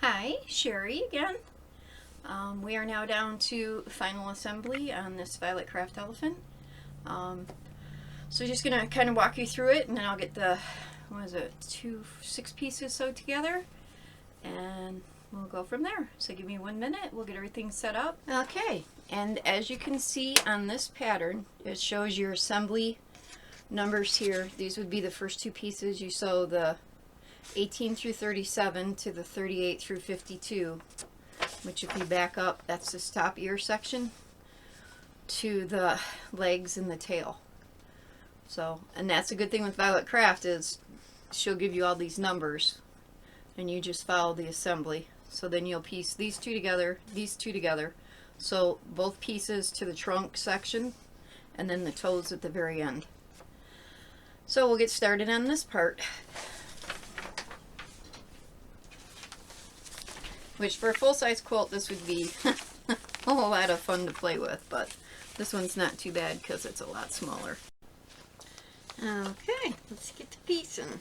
Hi, Sherry again. We are now down to final assembly on this Violet Craft Elephant. So just gonna kind of walk you through it, and then I'll get the, 6 pieces sewed together, and we'll go from there. So give me 1 minute, we'll get everything set up. Okay, and as you can see on this pattern, it shows your assembly numbers here. These would be the first 2 pieces. You sew the 18 through 37 to the 38 through 52, which if you back up, that's the top ear section to the legs and the tail. So, and that's a good thing with Violet Craft, is she'll give you all these numbers and you just follow the assembly. So then you'll piece these two together, so both pieces to the trunk section, and then the toes at the very end. So we'll get started on this part, which for a full-size quilt this would be a whole lot of fun to play with, but this one's not too bad because it's a lot smaller. Okay, let's get to piecing.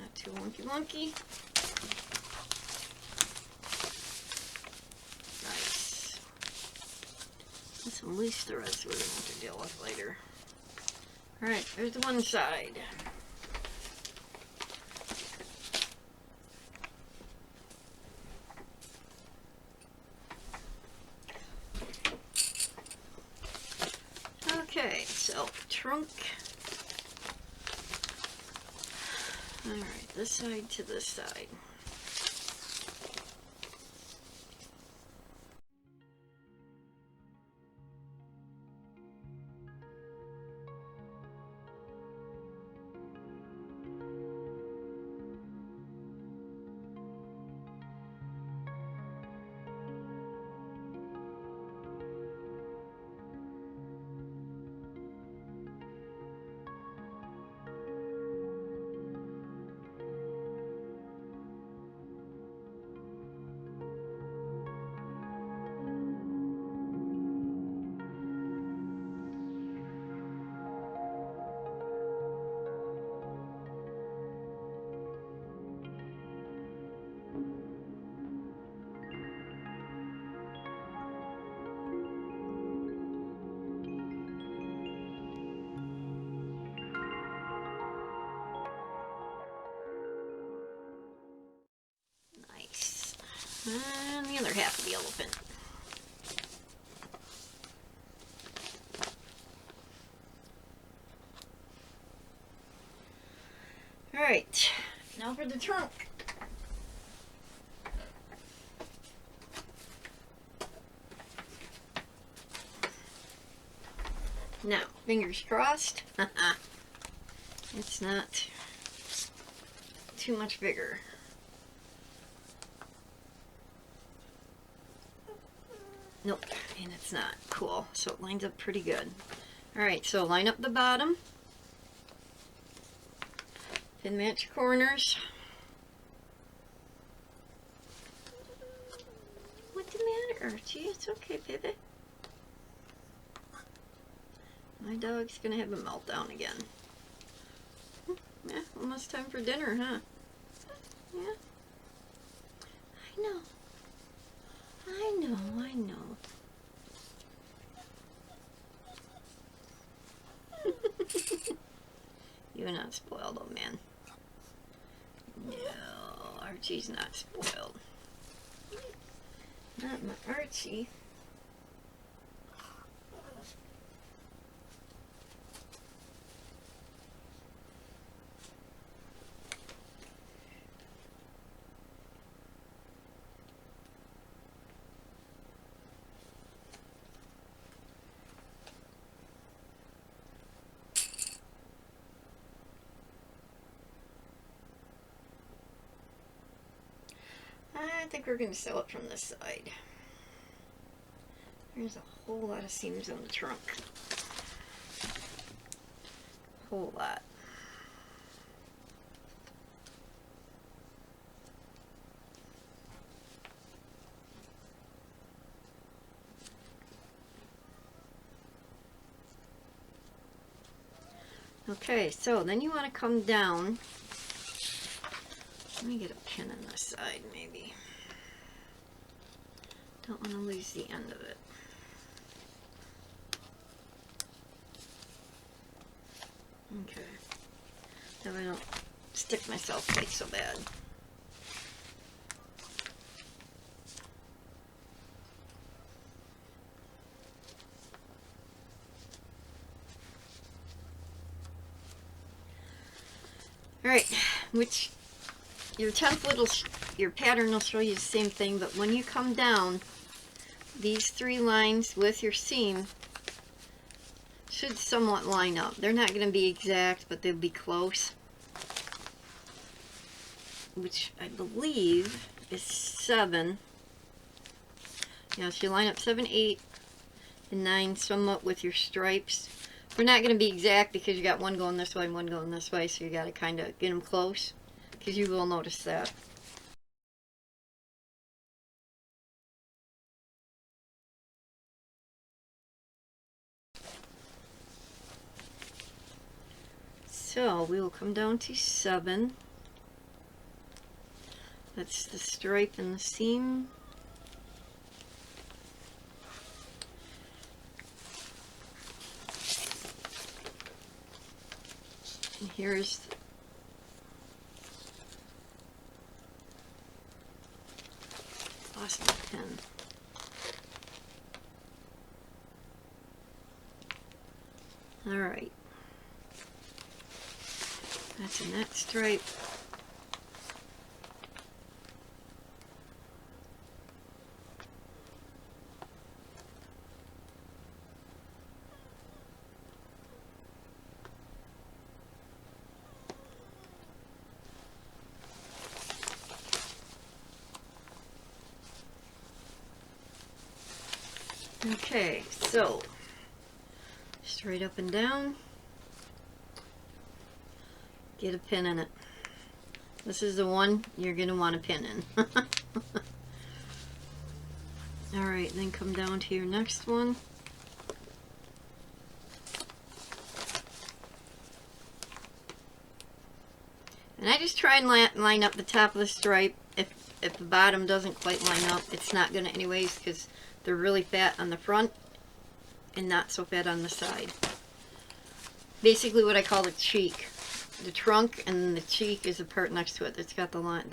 Not too wonky. Nice. And some loose threads we're going to have to deal with later. Alright, there's the one side. Okay, so trunk. Alright, this side to this side. And the other half of the elephant. Alright, now for the trunk. Now, fingers crossed. It's not too much bigger. Nope, and it's not. Cool. So it lines up pretty good. Alright, so line up the bottom. Pin match corners. What's the matter, Archie? It's okay, baby. My dog's gonna have a meltdown again. Yeah, almost time for dinner, huh? Yeah. I know. I know. You're not spoiled, old man. No, Archie's not spoiled. Not my Archie. I think we're going to sew it from this side. There's a whole lot of seams on the trunk. Whole lot. Okay, so then you want to come down. Let me get a pin on this side, maybe. Don't want to lose the end of it. Okay. So I don't stick myself quite so bad. Alright, which your template your pattern will show you the same thing, but when you come down, these 3 lines with your seam should somewhat line up. They're not going to be exact, but they'll be close. Which I believe is 7. Yeah, so you line up 7, 8, and 9 somewhat with your stripes. They're not going to be exact because you got one going this way and one going this way, so you got to kind of get them close, because you will notice that. So we will come down to 7. That's the stripe and the seam. And here's lost my pen. Alright. That's in that stripe. Okay, so straight up and down, get a pin in it. This is the one you're going to want a pin in. Alright, then come down to your next one. And I just try and line up the top of the stripe. If the bottom doesn't quite line up, it's not going to anyways, because they're really fat on the front and not so fat on the side. Basically what I call the cheek. The trunk and the cheek is the part next to it that's got the line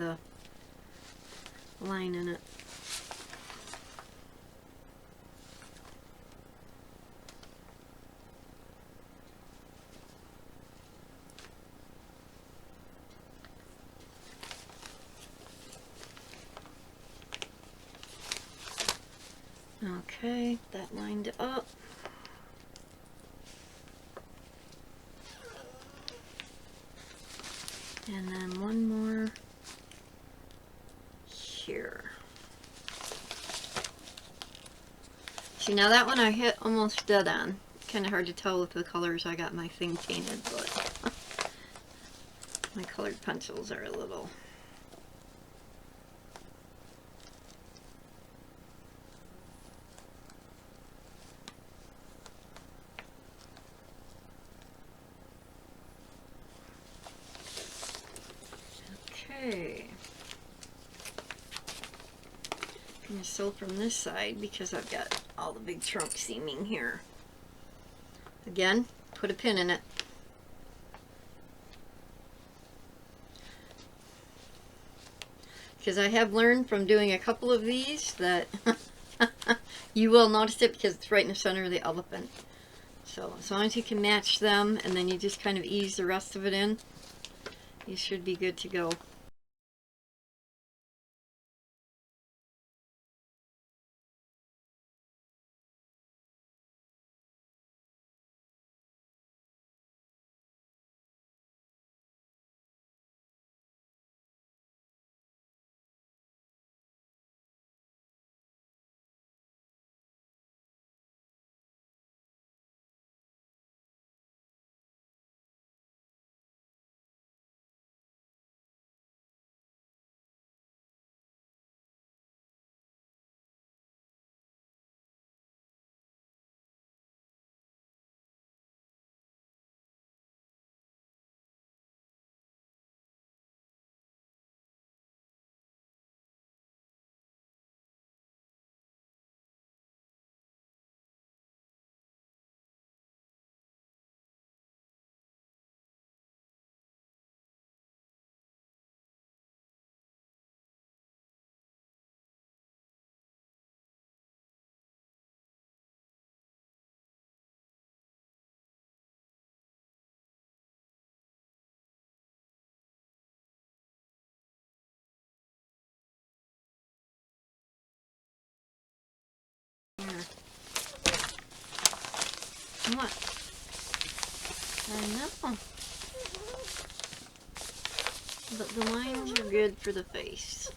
in it. Okay, that lined up. And then one more here. See, now that one I hit almost dead on. Kind of hard to tell with the colors. I got my thing painted, but my colored pencils are a little... Okay. I'm going to sew from this side because I've got all the big trunk seaming here. Again, put a pin in it. Because I have learned from doing a couple of these that you will notice it because it's right in the center of the elephant. So as long as you can match them and then you just kind of ease the rest of it in, you should be good to go. What? I know. But the lines are good for the face.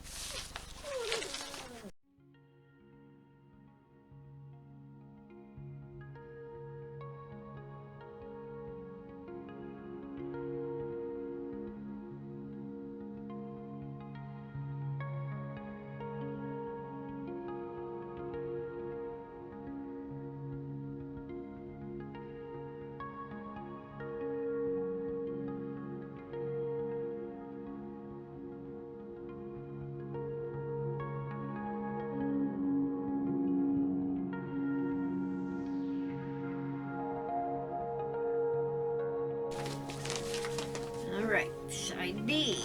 Alright, side B.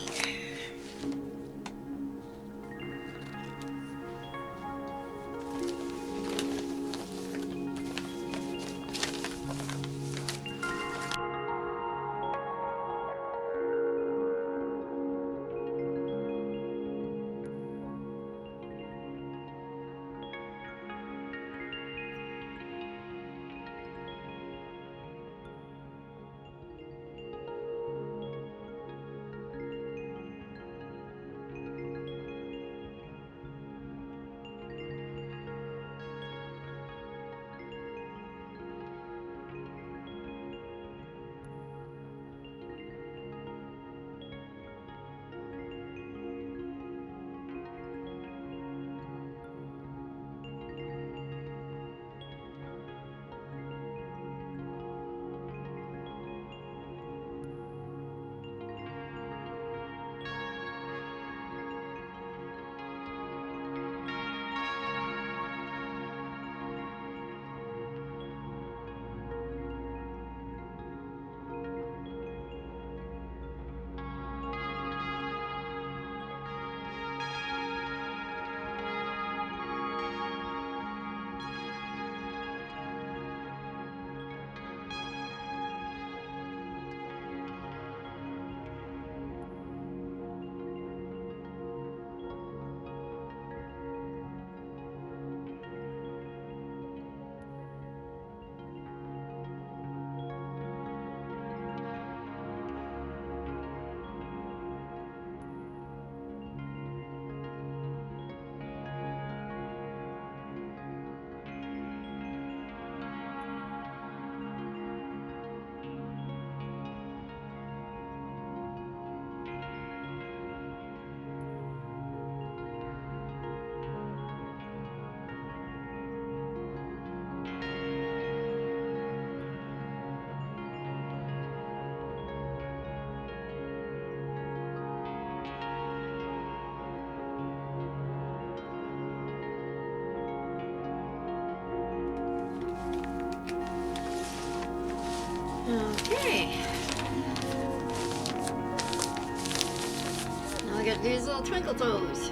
Okay. Now I got these little twinkle toes.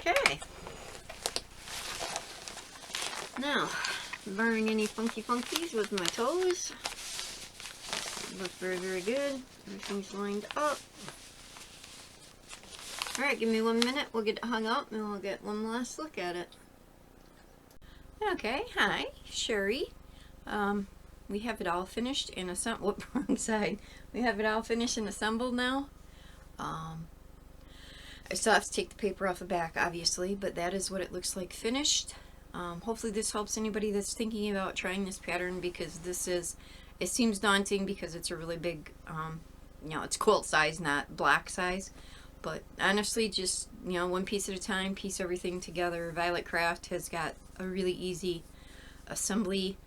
Okay. Now, barring any funkies with my toes, looks very, very good. Everything's lined up. Alright, give me 1 minute. We'll get it hung up and we'll get one last look at it. Okay, hi, Sherry. We have it all finished and assembled. Whoop, wrong side. We have it all finished and assembled now. I still have to take the paper off the back, obviously, but that is what it looks like finished. Hopefully this helps anybody that's thinking about trying this pattern, because it seems daunting because it's a really big, you know, it's quilt size, not block size. But honestly, just, you know, one piece at a time, piece everything together. Violet Craft has got a really easy assembly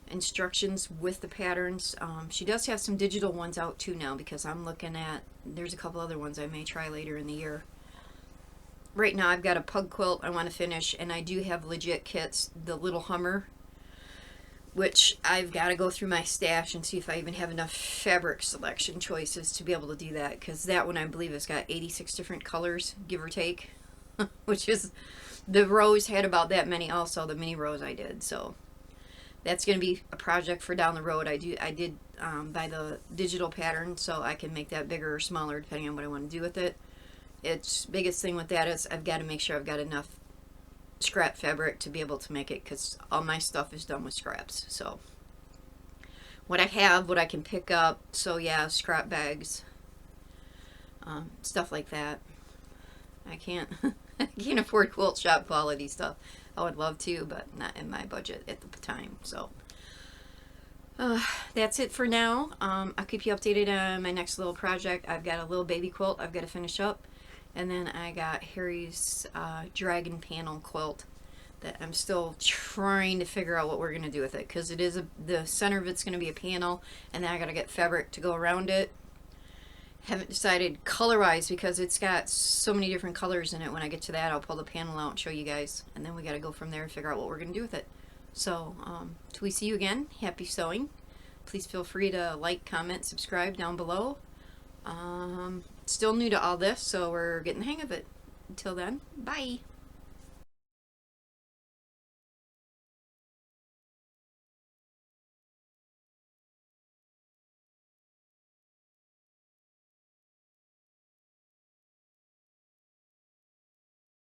instructions with the patterns. She does have some digital ones out too now, because I'm looking at, there's a couple other ones I may try later in the year. Right now I've got a pug quilt I want to finish, and I do have legit kits, the little Hummer, which I've got to go through my stash and see if I even have enough fabric selection choices to be able to do that, because that one I believe has got 86 different colors, give or take, which is, the rose had about that many also, the mini rose I did, so that's going to be a project for down the road. I did buy the digital pattern, so I can make that bigger or smaller depending on what I want to do with it. Its biggest thing with that is I've got to make sure I've got enough scrap fabric to be able to make it, because all my stuff is done with scraps. So what I have, what I can pick up, so yeah, scrap bags, stuff like that. I can't I can't afford quilt shop quality stuff. I would love to, but not in my budget at the time. So that's it for now. I'll keep you updated on my next little project. I've got a little baby quilt I've got to finish up, and then I got Harry's dragon panel quilt that I'm still trying to figure out what we're going to do with it, because it is the center of it's going to be a panel, and then I got to get fabric to go around it. Haven't decided color-wise, because it's got so many different colors in it. When I get to that, I'll pull the panel out and show you guys, and then we got to go from there and figure out what we're going to do with it. So, till we see you again, happy sewing. Please feel free to like, comment, subscribe down below. Still new to all this, so we're getting the hang of it. Until then, bye!